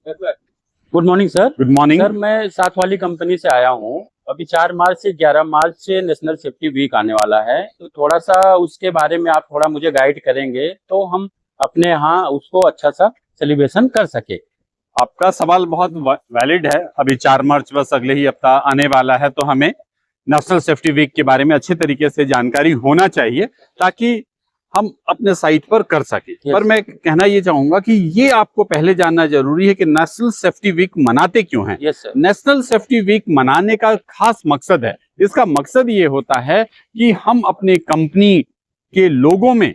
Good morning sir. Good morning sir, मैं साथ वाली कंपनी से आया हूँ। अभी 4 मार्च से 11 मार्च से नेशनल सेफ्टी वीक आने वाला है, तो थोड़ा सा उसके बारे में आप थोड़ा मुझे गाइड करेंगे तो हम अपने यहाँ उसको अच्छा सा सेलिब्रेशन कर सके। आपका सवाल बहुत वैलिड है। अभी 4 मार्च बस अगले ही हफ्ता आने वाला है, तो हमें नेशनल सेफ्टी वीक के बारे में अच्छे तरीके से जानकारी होना चाहिए ताकि हम अपने साइट पर कर सके। पर मैं कहना ये चाहूंगा कि ये आपको पहले जानना जरूरी है कि नेशनल सेफ्टी वीक मनाते क्यों हैं। नेशनल सेफ्टी वीक मनाने का खास मकसद है, इसका मकसद ये होता है कि हम अपने कंपनी के लोगों में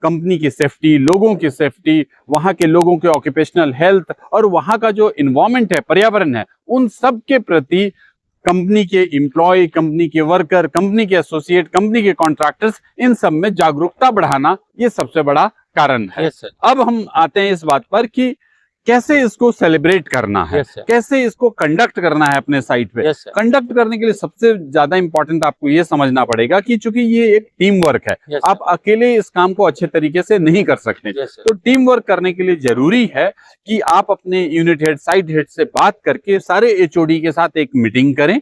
कंपनी की सेफ्टी, लोगों की सेफ्टी, वहां के लोगों के ऑक्यूपेशनल हेल्थ और वहां का जो इन्वायरमेंट है, पर्यावरण है, उन सब के प्रति कंपनी के एम्प्लॉय, कंपनी के वर्कर, कंपनी के एसोसिएट, कंपनी के कॉन्ट्रैक्टर्स, इन सब में जागरूकता बढ़ाना ये सबसे बड़ा कारण है। अब हम आते हैं इस बात पर कि कैसे इसको सेलिब्रेट करना है, कैसे इसको कंडक्ट करना है अपने साइट पे। कंडक्ट करने के लिए सबसे ज्यादा इंपॉर्टेंट आपको ये समझना पड़ेगा कि चूंकि ये एक टीम वर्क है, आप अकेले इस काम को अच्छे तरीके से नहीं कर सकते। तो टीम वर्क करने के लिए जरूरी है कि आप अपने यूनिट हेड, साइट हेड से बात करके सारे एचओडी के साथ एक मीटिंग करें।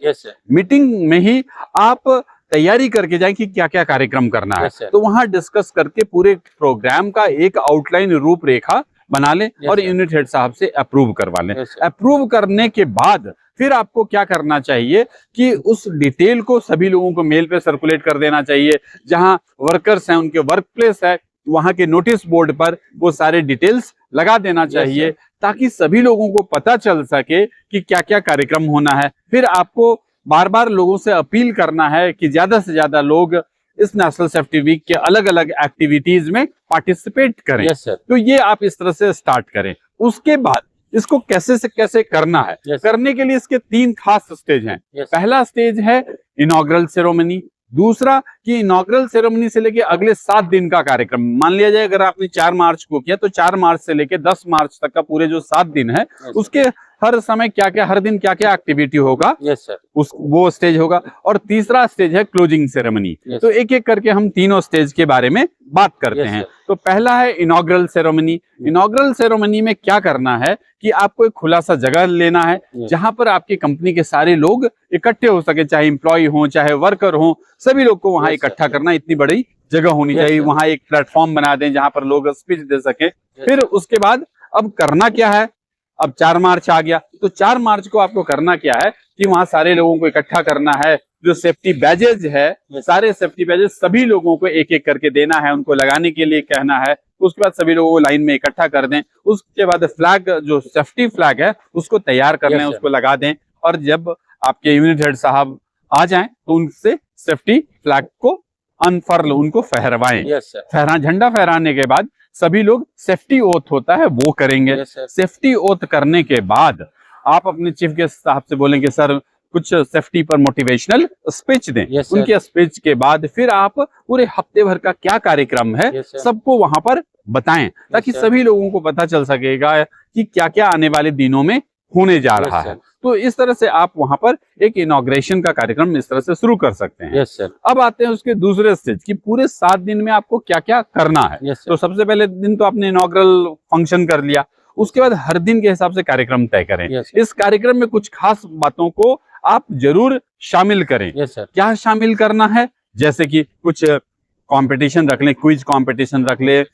मीटिंग में ही आप तैयारी करके जाए कि क्या क्या कार्यक्रम करना है। तो वहां डिस्कस करके पूरे प्रोग्राम का एक आउटलाइन रूपरेखा बना लें और यूनिट हेड साहब से अप्रूव करवा लें। अप्रूव करने के बाद फिर आपको क्या करना चाहिए कि उस डिटेल को सभी लोगों को मेल पे सर्कुलेट कर देना चाहिए। जहां वर्कर्स हैं, उनके वर्क प्लेस है, वहां के नोटिस बोर्ड पर वो सारे डिटेल्स लगा देना चाहिए ताकि सभी लोगों को पता चल सके कि क्या क्या कार्यक्रम होना है। फिर आपको बार बार लोगों से अपील करना है कि ज्यादा से ज्यादा लोग इस नेशनल सेफ्टी वीक के अलग अलग एक्टिविटीज में पार्टिसिपेट करें। तो ये आप इस तरह से स्टार्ट करें। उसके बाद इसको कैसे से कैसे करना है, करने के लिए इसके 3 खास स्टेज हैं। पहला स्टेज है इनॉग्रल सेरेमनी। दूसरा कि इनॉग्रल सेरेमनी से लेके अगले 7 दिन का कार्यक्रम, मान लिया जाए अगर आपने 4 मार्च को किया तो 4 मार्च से लेके 10 मार्च तक का पूरे जो 7 दिन है उसके हर समय क्या क्या, हर दिन क्या क्या एक्टिविटी होगा, उस वो स्टेज होगा। और तीसरा स्टेज है क्लोजिंग सेरेमनी। तो एक एक करके हम तीनों स्टेज के बारे में बात करते हैं। तो पहला है इनॉग्रल सेरेमनी। इनॉग्रल सेरेमनी में क्या करना है कि आपको एक खुला सा जगह लेना है जहां पर आपकी कंपनी के सारे लोग इकट्ठे हो सके, चाहे एम्प्लॉय हो चाहे वर्कर हो, सभी लोग को वहां इकट्ठा करना। इतनी बड़ी जगह होनी चाहिए। वहां एक प्लेटफॉर्म बना दें जहां पर लोग स्पीच दे सके। फिर उसके बाद अब करना क्या है, अब 4 मार्च आ गया तो 4 मार्च को आपको करना क्या है कि वहां सारे लोगों को इकट्ठा करना है। जो सेफ्टी बैजेज है, सारे सेफ्टी बैजेज सभी लोगों को एक एक करके देना है, उनको लगाने के लिए कहना है। उसके बाद सभी लोगों को लाइन में इकट्ठा कर दें। उसके बाद फ्लैग, जो सेफ्टी फ्लैग है, उसको तैयार कर लें, उसको लगा दें। और जब आपके यूनिट हेड साहब आ जाएं तो उनसे सेफ्टी फ्लैग को अनफर्ल, उनको फहरवाएं। झंडा फहराने के बाद सभी लोग सेफ्टी ओथ होता है वो करेंगे। सेफ्टी ओथ करने के बाद आप अपने चीफ गेस्ट साहब से बोलेंगे सर कुछ सेफ्टी पर मोटिवेशनल स्पीच दें। उनके स्पीच के बाद फिर आप पूरे हफ्ते भर का क्या कार्यक्रम है सबको वहां पर बताएं ताकि सभी लोगों को पता चल सकेगा कि क्या क्या आने वाले दिनों में होने जा रहा है। तो इस तरह से आप वहां पर एक इनॉग्रेशन का कार्यक्रम इस तरह से शुरू कर सकते हैं। अब आते हैं उसके दूसरे स्टेज कि पूरे 7 दिन में आपको क्या क्या करना है। तो सबसे पहले दिन तो आपने इनॉग्रल फंक्शन कर लिया। उसके बाद हर दिन के हिसाब से कार्यक्रम तय करें। इस कार्यक्रम में कुछ खास बातों को आप जरूर शामिल करें। क्या शामिल करना है, जैसे कि कुछ कंपटीशन रख लें, क्विज कंपटीशन रख लें,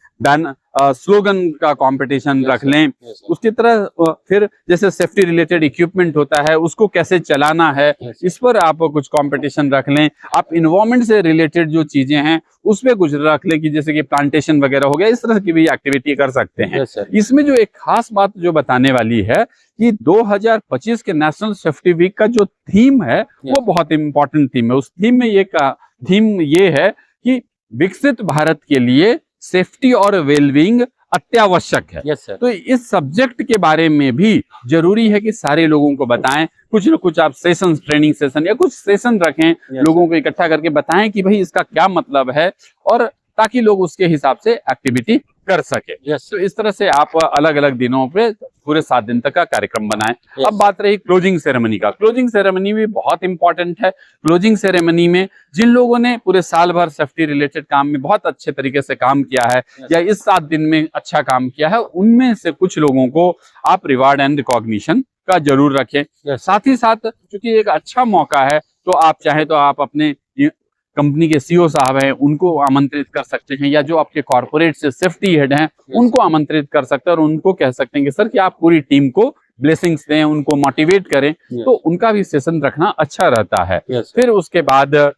स्लोगन का कंपटीशन रख लें। उसकी तरह फिर जैसे सेफ्टी रिलेटेड इक्विपमेंट होता है उसको कैसे चलाना है, इस पर आप कुछ कंपटीशन रख लें। आप इन्वायरमेंट से रिलेटेड जो चीजें हैं उसमें कुछ रख लें कि जैसे कि प्लांटेशन वगैरह हो गया, इस तरह की भी एक्टिविटी कर सकते हैं। इसमें जो एक खास बात जो बताने वाली है कि 2025 के नेशनल सेफ्टी वीक का जो थीम है वो बहुत इंपॉर्टेंट थीम है। उस थीम में थीम ये है कि विकसित भारत के लिए सेफ्टी और वेलबींग अत्यावश्यक है। तो इस सब्जेक्ट के बारे में भी जरूरी है कि सारे लोगों को बताएं। कुछ न कुछ आप सेशन, ट्रेनिंग सेशन या कुछ सेशन रखें, लोगों को इकट्ठा करके बताएं कि भाई इसका क्या मतलब है, और ताकि लोग उसके हिसाब से एक्टिविटी कर सके। यस तो इस तरह से आप अलग अलग दिनों पे पूरे 7 दिन तक का कार्यक्रम बनाएं। Yes. अब बात रही क्लोजिंग सेरेमनी का। क्लोजिंग सेरेमनी भी बहुत इंपॉर्टेंट है। क्लोजिंग सेरेमनी में जिन लोगों ने पूरे साल भर सेफ्टी रिलेटेड काम में बहुत अच्छे तरीके से काम किया है Yes. या इस 7 दिन में अच्छा काम किया है, उनमें से कुछ लोगों को आप रिवार्ड एंड रिकॉग्निशन का जरूर रखें। Yes. साथ ही साथ चूंकि एक अच्छा मौका है, तो आप चाहे तो आप अपने कंपनी के सीईओ साहब हैं उनको आमंत्रित कर सकते हैं, या जो आपके कॉर्पोरेट से सेफ्टी हेड हैं उनको आमंत्रित कर सकते हैं और उनको कह सकते हैं कि सर कि आप पूरी टीम को ब्लेसिंग्स दें, उनको मोटिवेट करें। तो उनका भी सेशन रखना अच्छा रहता है। फिर उसके बाद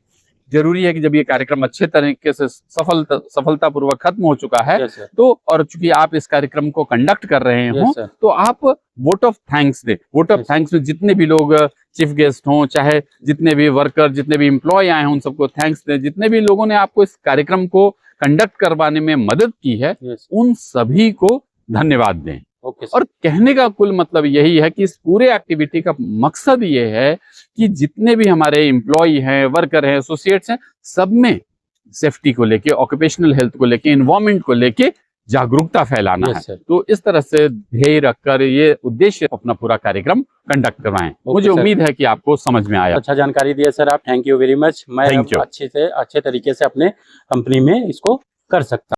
जरूरी है कि जब ये कार्यक्रम अच्छे तरीके से सफलतापूर्वक खत्म हो चुका है, तो और चूंकि आप इस कार्यक्रम को कंडक्ट कर रहे हो, तो आप vote of thanks they. Vote of thanks में जितने भी लोग चीफ गेस्ट हों, चाहे जितने भी वर्कर, जितने भी एम्प्लॉय आए हों, उन सबको थैंक्स दें। जितने भी लोगों ने आपको इस कार्यक्रम को कंडक्ट करवाने में मदद की है, उन सभी को धन्यवाद दें। और कहने का कुल मतलब यही है कि इस पूरे एक्टिविटी का मकसद ये है कि जितने भी हमारे एम्प्लॉय हैं, वर्कर हैं, एसोसिएट्स हैं, सब में सेफ्टी को लेके, ऑक्यूपेशनल हेल्थ को लेके, एनवायरमेंट को लेके जागरूकता फैलाना है। तो इस तरह से ध्येय रखकर ये उद्देश्य अपना पूरा कार्यक्रम कंडक्ट करवाएं। मुझे उम्मीद है कि आपको समझ में आया। अच्छा जानकारी दी है सर आप, थैंक यू वेरी मच। मैं अच्छे तरीके से अपने कंपनी में इसको कर सकता हूँ।